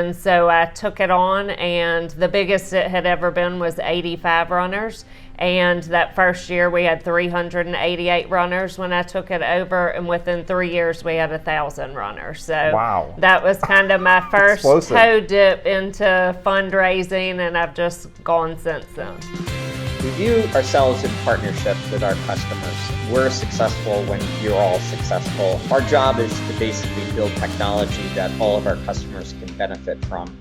And so I took it on, and the biggest it had ever been was 85 runners. And that first year we had 388 runners when I took it over, and within 3 years we had 1,000 runners. So wow, that was kind of my first toe dip into fundraising, and I've just gone since then. We view ourselves in partnership with our customers. We're successful when you're all successful. Our job is to basically build technology that all of our customers can benefit from.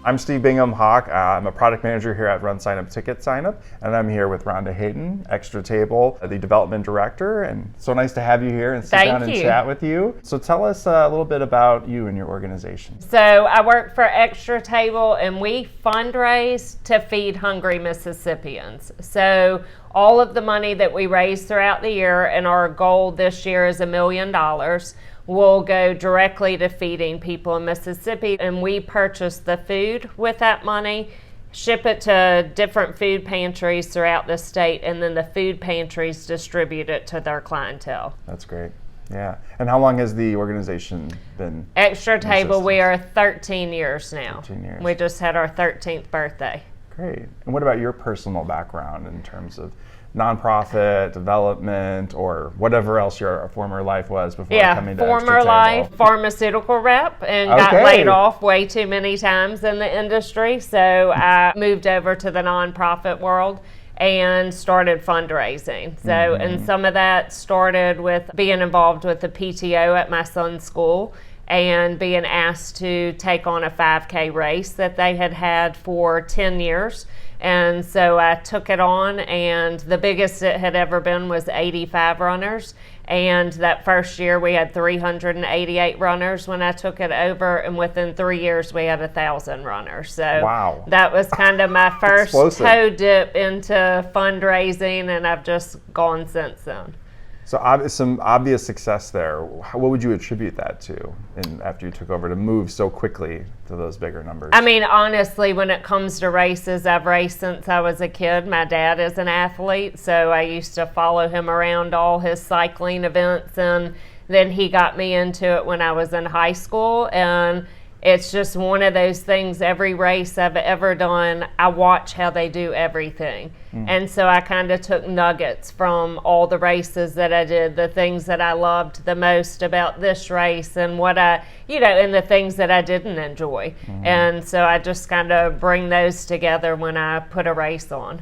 I'm Steve Bingham-Hawk. I'm a product manager here at RunSignup, TicketSignup, and I'm here with Rhonda Hayden, Extra Table, the development director, and so nice to have you here and sit down and chat with you. So tell us a little bit about you and your organization. So I work for Extra Table, and we fundraise to feed hungry Mississippians. So all of the money that we raise throughout the year, and our goal this year is $1 million, will go directly to feeding people in Mississippi, and we purchase the food with that money, ship it to different food pantries throughout the state, and then the food pantries distribute it to their clientele. That's great. Yeah. And how long has the organization been? Extra Table, we are 13 years now. 13 years. We just had our 13th birthday. Great. And what about your personal background in terms of nonprofit, development, or whatever else your former life was before coming to Extra Table? Former life, pharmaceutical rep, and got laid off way too many times in the industry. So I moved over to the nonprofit world and started fundraising. So, and some of that started with being involved with the PTO at my son's school and being asked to take on a 5K race that they had had for 10 years. And so I took it on, and the biggest it had ever been was 85 runners. And that first year we had 388 runners when I took it over, and within 3 years we had 1,000 runners. So wow, that was kind of my first toe dip into fundraising, and I've just gone since then. So some obvious success there. What would you attribute that to after you took over to move so quickly to those bigger numbers? I mean, honestly, when it comes to races, I've raced since I was a kid. My dad is an athlete, so I used to follow him around all his cycling events, and then he got me into it when I was in high school, and it's just one of those things. Every race I've ever done, I watch how they do everything. And so I kind of took nuggets from all the races that I did, the things that I loved the most about this race, and what I, and the things that I didn't enjoy. And so I just kind of bring those together when I put a race on.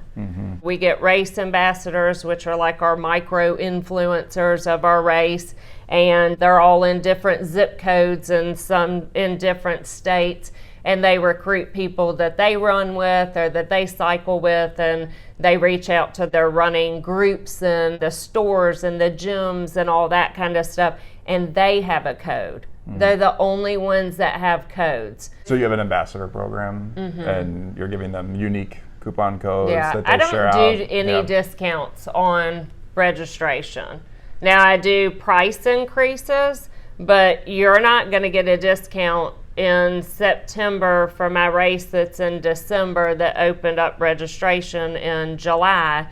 We get race ambassadors, which are like our micro influencers of our race, and they're all in different zip codes and some in different states, and they recruit people that they run with or that they cycle with, and they reach out to their running groups and the stores and the gyms and all that kind of stuff, and they have a code. They're the only ones that have codes. So you have an ambassador program, and you're giving them unique coupon codes that they share out? I don't do any discounts on registration. Now, I do price increases, but you're not going to get a discount in September for my race that's in December that opened up registration in July,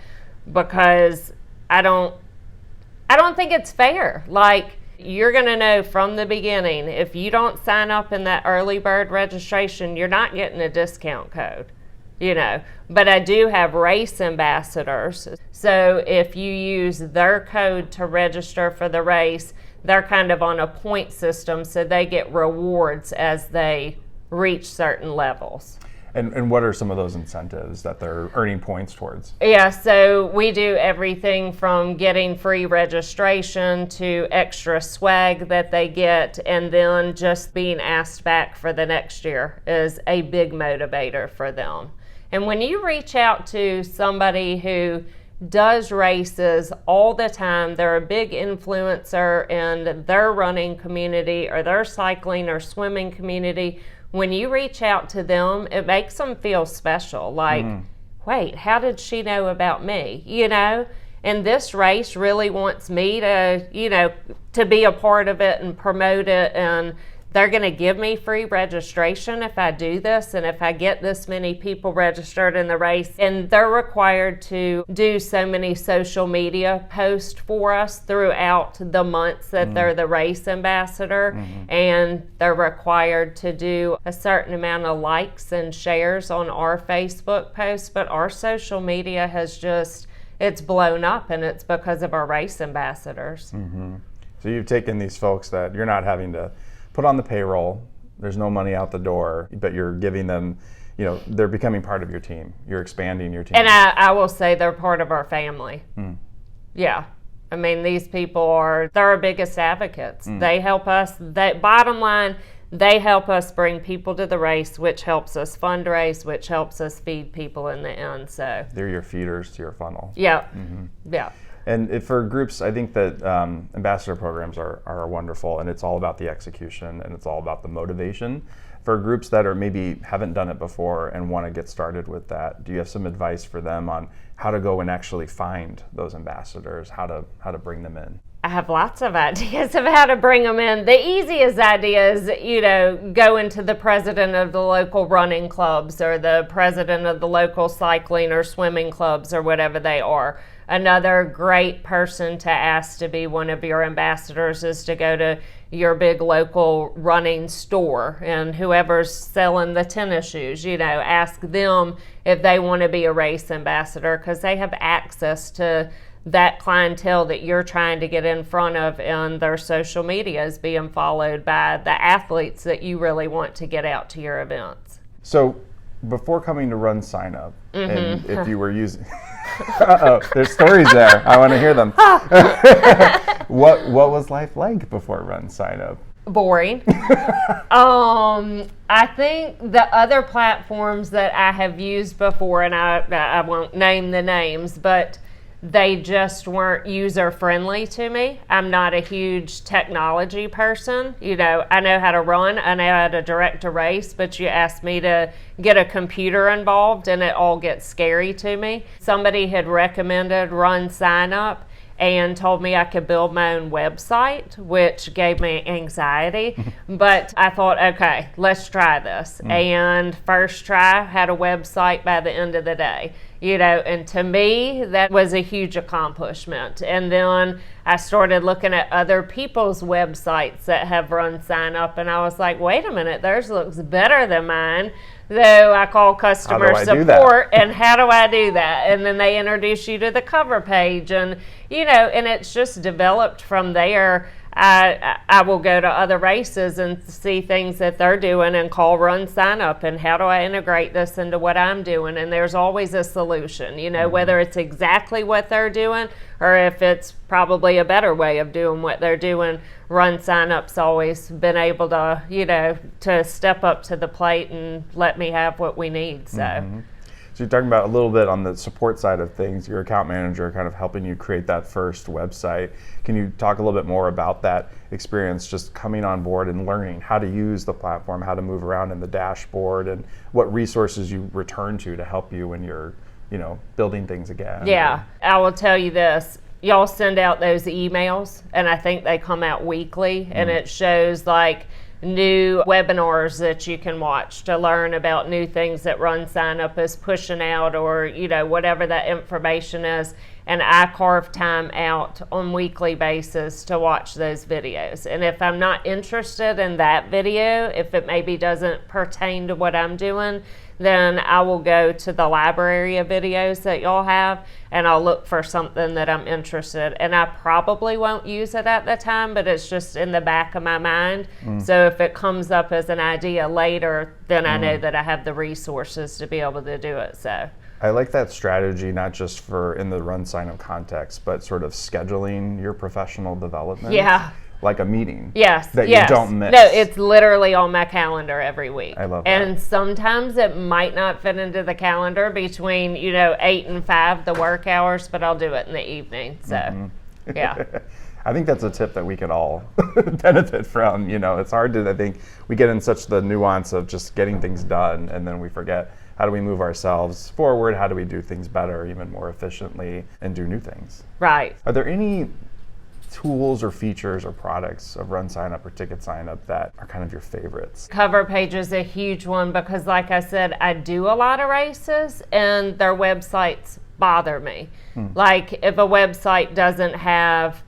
because I don't think it's fair. Like, you're going to know from the beginning, if you don't sign up in that early bird registration, you're not getting a discount code. But I do have race ambassadors. So if you use their code to register for the race, they're kind of on a point system, so they get rewards as they reach certain levels. And what are some of those incentives that they're earning points towards? Yeah, so we do everything from getting free registration to extra swag that they get, and then just being asked back for the next year is a big motivator for them. And when you reach out to somebody who does races all the time, they're a big influencer in their running community or their cycling or swimming community, when you reach out to them, it makes them feel special. Like, wait, how did she know about me? And this race really wants me to, to be a part of it and promote it. And they're going to give me free registration if I do this, and if I get this many people registered in the race. And they're required to do so many social media posts for us throughout the months that they're the race ambassador. And they're required to do a certain amount of likes and shares on our Facebook posts. But our social media has just, it's blown up, and it's because of our race ambassadors. So you've taken these folks that you're not having to put on the payroll, there's no money out the door, but you're giving them, they're becoming part of your team. You're expanding your team. And I will say they're part of our family. Yeah. I mean, these people they're our biggest advocates. They help us, bottom line, they help us bring people to the race, which helps us fundraise, which helps us feed people in the end. So they're your feeders to your funnel. Yeah. Yeah. And for groups, I think that ambassador programs are wonderful, and it's all about the execution, and it's all about the motivation. For groups that maybe haven't done it before and want to get started with that, do you have some advice for them on how to go and actually find those ambassadors, how to bring them in? I have lots of ideas of how to bring them in. The easiest idea is, going to the president of the local running clubs or the president of the local cycling or swimming clubs or whatever they are. Another great person to ask to be one of your ambassadors is to go to your big local running store, and whoever's selling the tennis shoes, ask them if they want to be a race ambassador, because they have access to that clientele that you're trying to get in front of, and their social media is being followed by the athletes that you really want to get out to your events. So before coming to RunSignup, and if you were using there's stories there. I want to hear them. What was life like before RunSignup? Boring. I think the other platforms that I have used before, and I won't name the names, but they just weren't user-friendly to me. I'm not a huge technology person. I know how to run, I know how to direct a race, but you ask me to get a computer involved and it all gets scary to me. Somebody had recommended RunSignup and told me I could build my own website, which gave me anxiety. But I thought, okay, let's try this. And first try, had a website by the end of the day. And to me, that was a huge accomplishment. And then I started looking at other people's websites that have RunSignup, and I was like, wait a minute, theirs looks better than mine. So I called customer support, and how do I do that? And then they introduce you to the cover page, and and it's just developed from there. I will go to other races and see things that they're doing and call RunSignup, and how do I integrate this into what I'm doing? And there's always a solution, whether it's exactly what they're doing or if it's probably a better way of doing what they're doing. RunSignup's always been able to, to step up to the plate and let me have what we need. So. So you're talking about a little bit on the support side of things, your account manager kind of helping you create that first website. Can you talk a little bit more about that experience, just coming on board and learning how to use the platform, how to move around in the dashboard, and what resources you return to help you when you're, building things again? Yeah, I will tell you this. Y'all send out those emails, and I think they come out weekly, and it shows like new webinars that you can watch to learn about new things that RunSignup is pushing out, or whatever that information is. And I carve time out on weekly basis to watch those videos. And if I'm not interested in that video, if it maybe doesn't pertain to what I'm doing, then I will go to the library of videos that y'all have, and I'll look for something that I'm interested in. And I probably won't use it at the time, but it's just in the back of my mind. So if it comes up as an idea later, then I know that I have the resources to be able to do it. So I like that strategy, not just for in the RunSignup context, but sort of scheduling your professional development. Yeah. Like a meeting. Yes. That you don't miss. No, it's literally on my calendar every week. I love that. And sometimes it might not fit into the calendar between, 8 and 5, the work hours, but I'll do it in the evening. So, yeah. I think that's a tip that we could all benefit from. It's hard to, I think, we get in such the nuance of just getting things done, and then we forget, how do we move ourselves forward? How do we do things better, even more efficiently, and do new things? Right. Are there any tools or features or products of RunSignup or TicketSignup that are kind of your favorites? Cover page is a huge one because, like I said, I do a lot of races and their websites bother me. Like if a website doesn't have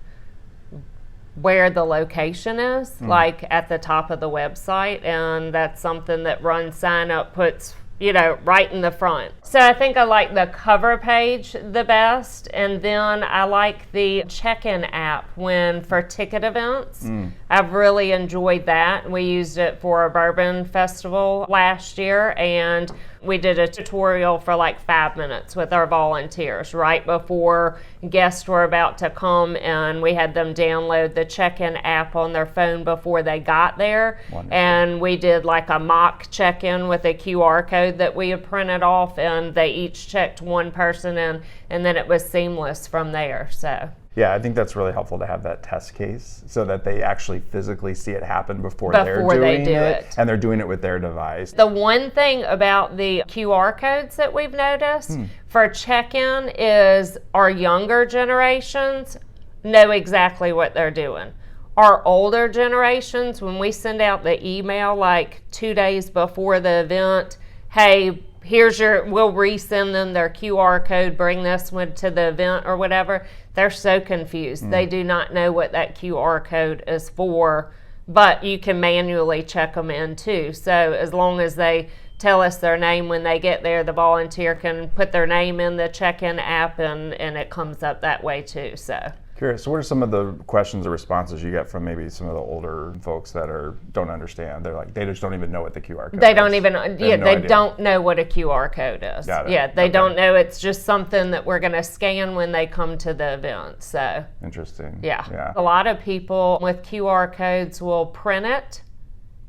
where the location is, like at the top of the website, and that's something that RunSignup puts, you know, right in the front. So I think I like the cover page the best, and then I like the check-in app for ticket events. I've really enjoyed that. We used it for a bourbon festival last year, and we did a tutorial for like 5 minutes with our volunteers right before guests were about to come, and we had them download the check-in app on their phone before they got there. Wonderful. And we did like a mock check-in with a QR code that we had printed off, and they each checked one person in, and then it was seamless from there. So yeah, I think that's really helpful to have that test case so that they actually physically see it happen before they're doing it, and they're doing it with their device. The one thing about the QR codes that we've noticed for check-in is our younger generations know exactly what they're doing. Our older generations, when we send out the email like 2 days before the event, hey, we'll resend them their QR code, bring this one to the event or whatever. They're so confused. They do not know what that QR code is for, but you can manually check them in too. So as long as they tell us their name when they get there, the volunteer can put their name in the check-in app, and it comes up that way too. So curious, so what are some of the questions or responses you get from maybe some of the older folks that don't understand? They're like, they just don't even know what the QR code is. They don't even, they don't know what a QR code is. Got it. Yeah, they don't know. It's just something that we're going to scan when they come to the event. So interesting. Yeah. A lot of people with QR codes will print it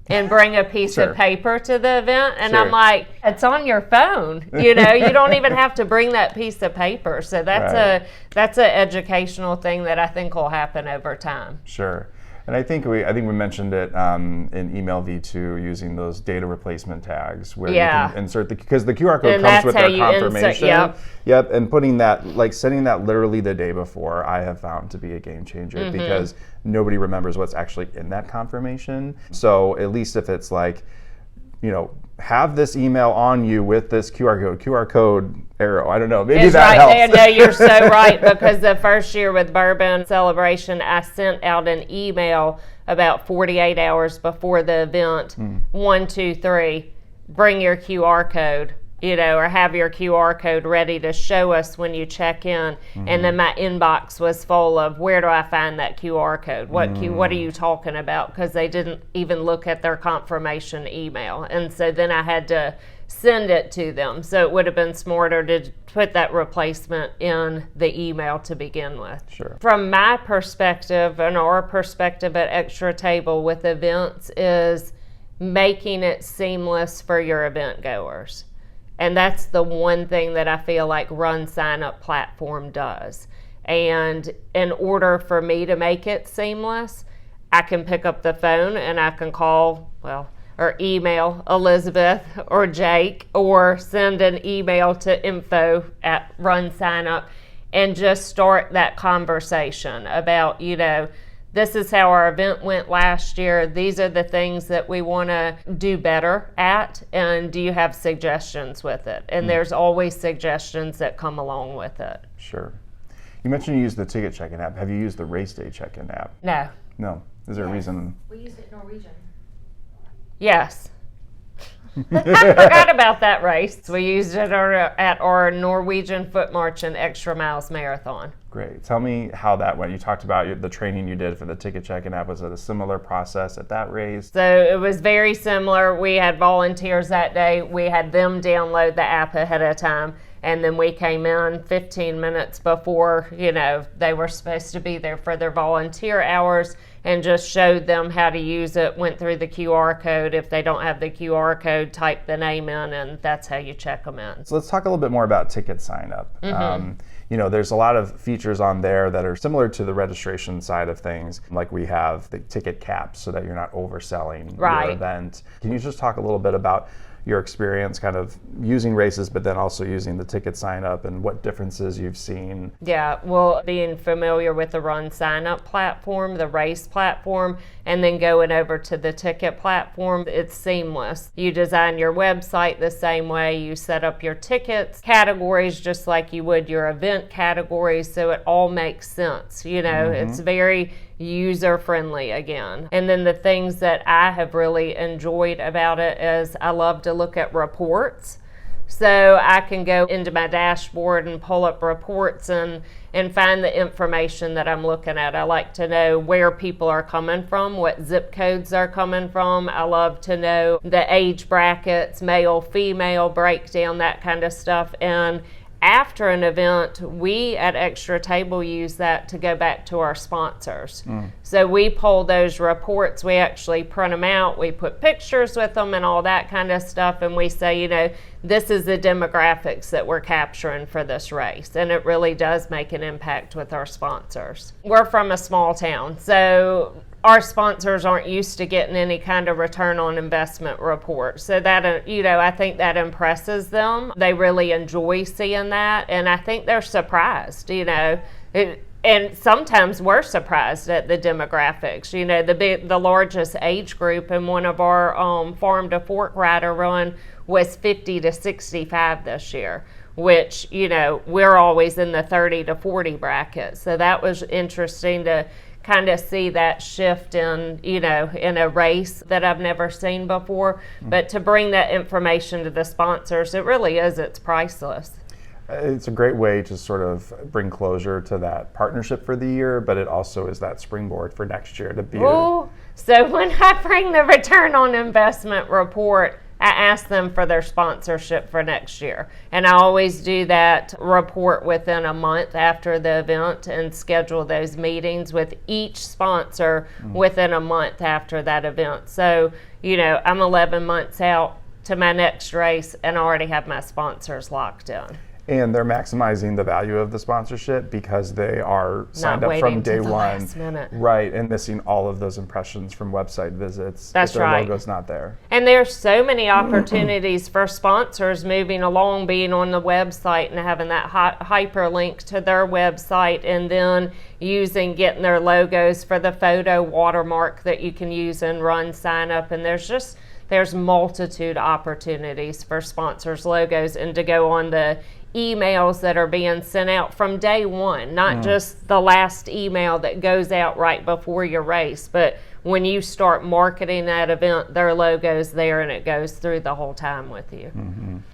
and bring a piece of paper to the event, and I'm like, it's on your phone. You know, you don't even have to bring that piece of paper. So that's an educational thing that I think will happen over time. Sure. And I think we mentioned it in email V2 using those data replacement tags where you can insert because the QR code comes with their confirmation. Yep, and putting that, like sending that literally the day before, I have found to be a game changer because nobody remembers what's actually in that confirmation. So at least if it's like, you know, have this email on you with this QR code arrow. I don't know. Maybe it's that helps. There. No, you're so right, because the first year with Bourbon Celebration, I sent out an email about 48 hours before the event. 1, 2, 3, bring your QR code, you know, or have your QR code ready to show us when you check in. And then my inbox was full of, where do I find that QR code? What are you talking about? Because they didn't even look at their confirmation email. And so then I had to send it to them. So it would have been smarter to put that replacement in the email to begin with. Sure. From my perspective and our perspective at Extra Table with events is making it seamless for your event goers. And that's the one thing that I feel like RunSignup platform does. And in order for me to make it seamless, I can pick up the phone and I can call, or email Elizabeth or Jake, or send an email to info@RunSignup and just start that conversation about, you know, this is how our event went last year. These are the things that we want to do better at. And do you have suggestions with it? And there's always suggestions that come along with it. Sure. You mentioned you use the ticket check-in app. Have you used the race day check-in app? No. No. Is there a reason? We used it Norwegian. Yes. I forgot about that race. We used it at our Norwegian Foot March and Extra Miles Marathon. Great. Tell me how that went. You talked about the training you did for the ticket check-in app. Was it a similar process at that race? So it was very similar. We had volunteers that day. We had them download the app ahead of time. And then we came in 15 minutes before, you know, they were supposed to be there for their volunteer hours, and just showed them how to use it, went through the QR code. If they don't have the QR code, type the name in, and that's how you check them in. So let's talk a little bit more about TicketSignup. You know, there's a lot of features on there that are similar to the registration side of things. Like we have the ticket caps so that you're not overselling your event. Can you just talk a little bit about, your experience kind of using races, but then also using the TicketSignup and what differences you've seen. Yeah, well, being familiar with the RunSignup platform, the race platform, and then going over to the ticket platform, it's seamless. You design your website the same way, you set up your tickets categories just like you would your event categories, so it all makes sense. It's very user friendly again. And then the things that I have really enjoyed about it is I love to look at reports. So I can go into my dashboard and pull up reports and find the information that I'm looking at. I like to know where people are coming from, what zip codes are coming from. I love to know the age brackets, male, female, breakdown, that kind of stuff. And after an event, we at Extra Table use that to go back to our sponsors. So we pull those reports, we actually print them out, we put pictures with them and all that kind of stuff, and we say, this is the demographics that we're capturing for this race. And it really does make an impact with our sponsors. We're from a small town, so our sponsors aren't used to getting any kind of return on investment report. So that, I think that impresses them. They really enjoy seeing that. And I think they're surprised, and sometimes we're surprised at the demographics. The largest age group in one of our farm to fork rider run was 50 to 65 this year, which, we're always in the 30 to 40 bracket. So that was interesting to kind of see that shift in a race that I've never seen before. But to bring that information to the sponsors, it's priceless. It's a great way to sort of bring closure to that partnership for the year, but it also is that springboard for next year to be. So when I bring the return on investment report, I ask them for their sponsorship for next year. And I always do that report within a month after the event and schedule those meetings with each sponsor within a month after that event. So, I'm 11 months out to my next race and I already have my sponsors locked in. And they're maximizing the value of the sponsorship because they are signed up from day one. Right, and missing all of those impressions from website visits. That's their right. Logo's not there. And there's so many opportunities for sponsors moving along, being on the website and having that hyperlink to their website, and then getting their logos for the photo watermark that you can use in RunSignup. And there's multitude opportunities for sponsors' logos and to go on the emails that are being sent out from day one, not just the last email that goes out right before your race, but when you start marketing that event, their logo's there and it goes through the whole time with you.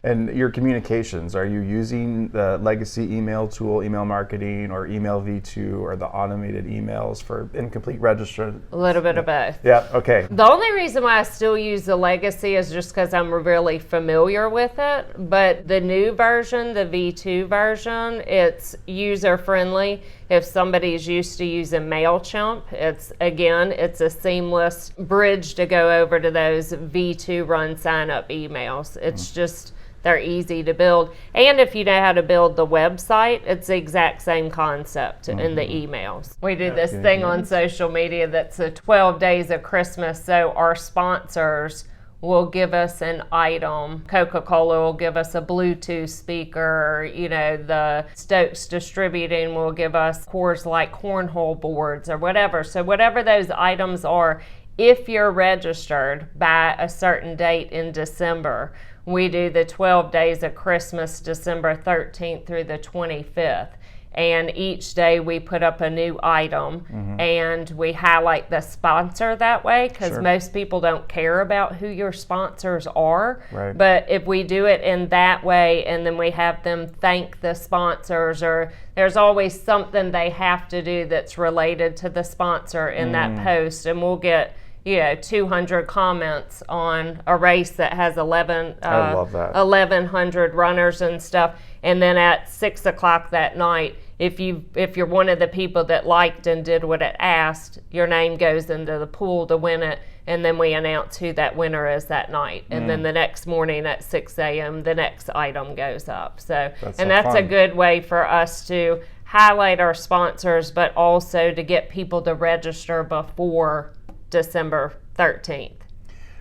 And your communications, are you using the legacy email tool, email marketing, or email V2, or the automated emails for incomplete register? A little bit of both. Yeah, okay. The only reason why I still use the legacy is just because I'm really familiar with it, but the new version, the V2 version, it's user friendly. If somebody's used to using MailChimp, it's a seamless bridge to go over to those V2 RunSignup emails. It's just, they're easy to build. And if you know how to build the website, it's the exact same concept in the emails. We do this thing on social media that's the 12 days of Christmas, so our sponsors will give us an item. Coca-Cola will give us a Bluetooth speaker, the Stokes Distributing will give us Coors Light cornhole boards or whatever. So whatever those items are, if you're registered by a certain date in December, we do the 12 days of Christmas, December 13th through the 25th. And each day we put up a new item and we highlight the sponsor that way, because most people don't care about who your sponsors are. Right. But if we do it in that way and then we have them thank the sponsors, or there's always something they have to do that's related to the sponsor in that post, and we'll get 200 comments on a race that has 1,100 runners and stuff. And then at 6 o'clock that night, if you're one of the people that liked and did what it asked, your name goes into the pool to win it, and then we announce who that winner is that night. And then the next morning at 6 a.m., the next item goes up. That's a good way for us to highlight our sponsors, but also to get people to register before December 13th.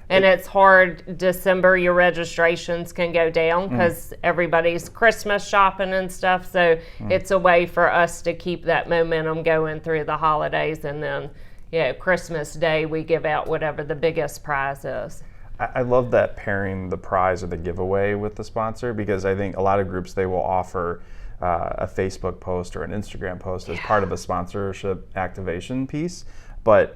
And it's hard, December, your registrations can go down because everybody's Christmas shopping and stuff. So it's a way for us to keep that momentum going through the holidays. And then, Christmas Day, we give out whatever the biggest prize is. I love that pairing the prize or the giveaway with the sponsor, because I think a lot of groups, they will offer a Facebook post or an Instagram post as part of a sponsorship activation piece. But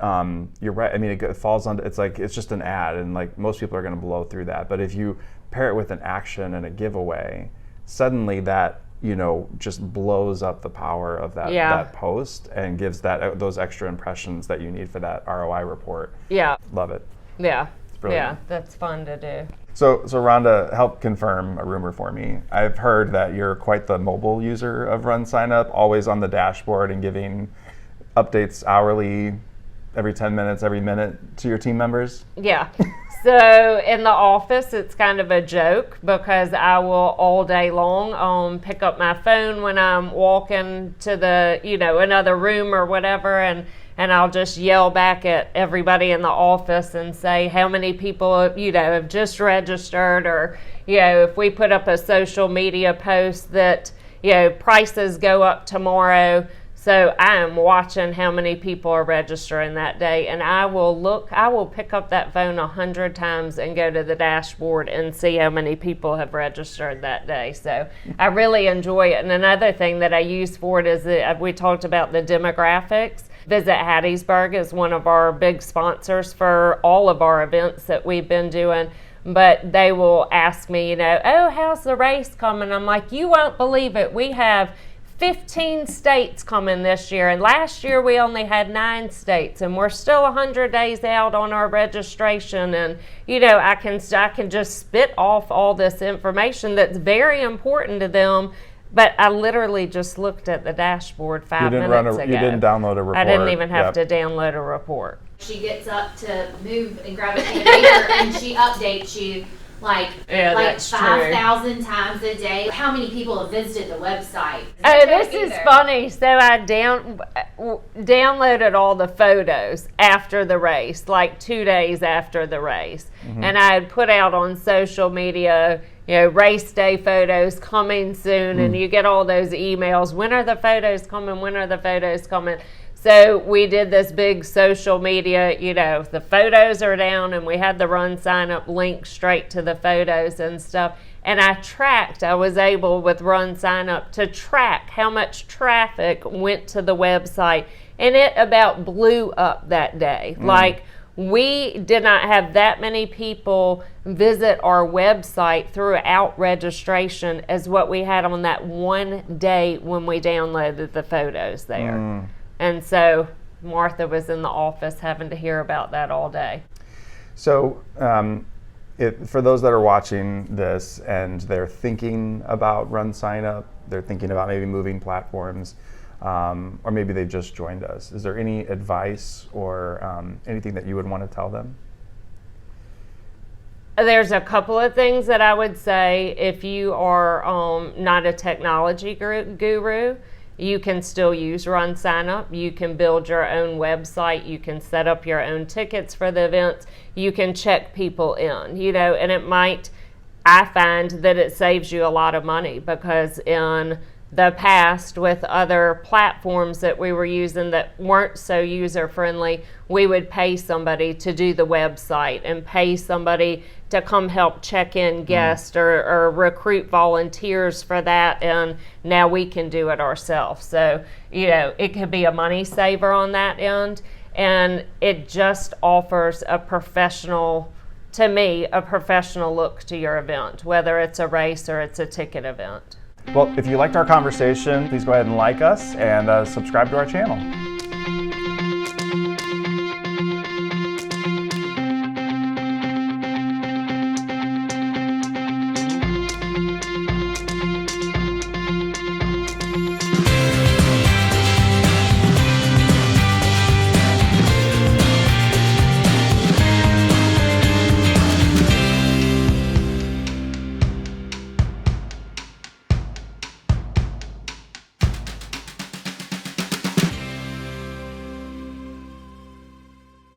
you're right. I mean, it falls on. It's just an ad, and like most people are going to blow through that. But if you pair it with an action and a giveaway, suddenly that just blows up the power of that post and gives those extra impressions that you need for that ROI report. Yeah, love it. Yeah, brilliant. That's fun to do. So Rhonda, help confirm a rumor for me. I've heard that you're quite the mobile user of RunSignup, always on the dashboard and giving updates hourly, every 10 minutes, every minute to your team members? Yeah. So in the office, it's kind of a joke because I will all day long pick up my phone when I'm walking to the, another room or whatever, and I'll just yell back at everybody in the office and say how many people, have just registered, or, if we put up a social media post that, prices go up tomorrow. So I am watching how many people are registering that day, and I will pick up that phone 100 times and go to the dashboard and see how many people have registered that day. So I really enjoy it. And another thing that I use for it is that we talked about the demographics. Visit Hattiesburg is one of our big sponsors for all of our events that we've been doing. But they will ask me, oh, how's the race coming? I'm like, you won't believe it. We have 15 states coming this year, and last year we only had 9 states, and we're still 100 days out on our registration. And I can just spit off all this information that's very important to them, but I literally just looked at the dashboard 5 minutes ago. You didn't download a report. I didn't even have to download a report. She gets up to move and grab a piece of paper, and she updates you like 5,000 times a day. How many people have visited the website? Oh, this is funny. So I downloaded all the photos after the race, like 2 days after the race. And I had put out on social media, race day photos coming soon, and you get all those emails. When are the photos coming? When are the photos coming? So we did this big social media, the photos are down, and we had the RunSignup link straight to the photos and stuff. And I was able with RunSignup to track how much traffic went to the website, and it about blew up that day. Like, we did not have that many people visit our website throughout registration as what we had on that one day when we downloaded the photos there. And so Martha was in the office having to hear about that all day. So for those that are watching this and they're thinking about RunSignup, they're thinking about maybe moving platforms, or maybe they just joined us, is there any advice or anything that you would want to tell them? There's a couple of things that I would say. If you are not a technology guru, you can still use RunSignup. You can build your own website. You can set up your own tickets for the events. You can check people in, and I find that it saves you a lot of money, because in the past with other platforms that we were using that weren't so user-friendly, we would pay somebody to do the website and pay somebody to come help check in guests or recruit volunteers for that, and now we can do it ourselves. So, it could be a money saver on that end, and it just offers a professional look to your event, whether it's a race or it's a ticket event. Well, if you liked our conversation, please go ahead and like us and subscribe to our channel.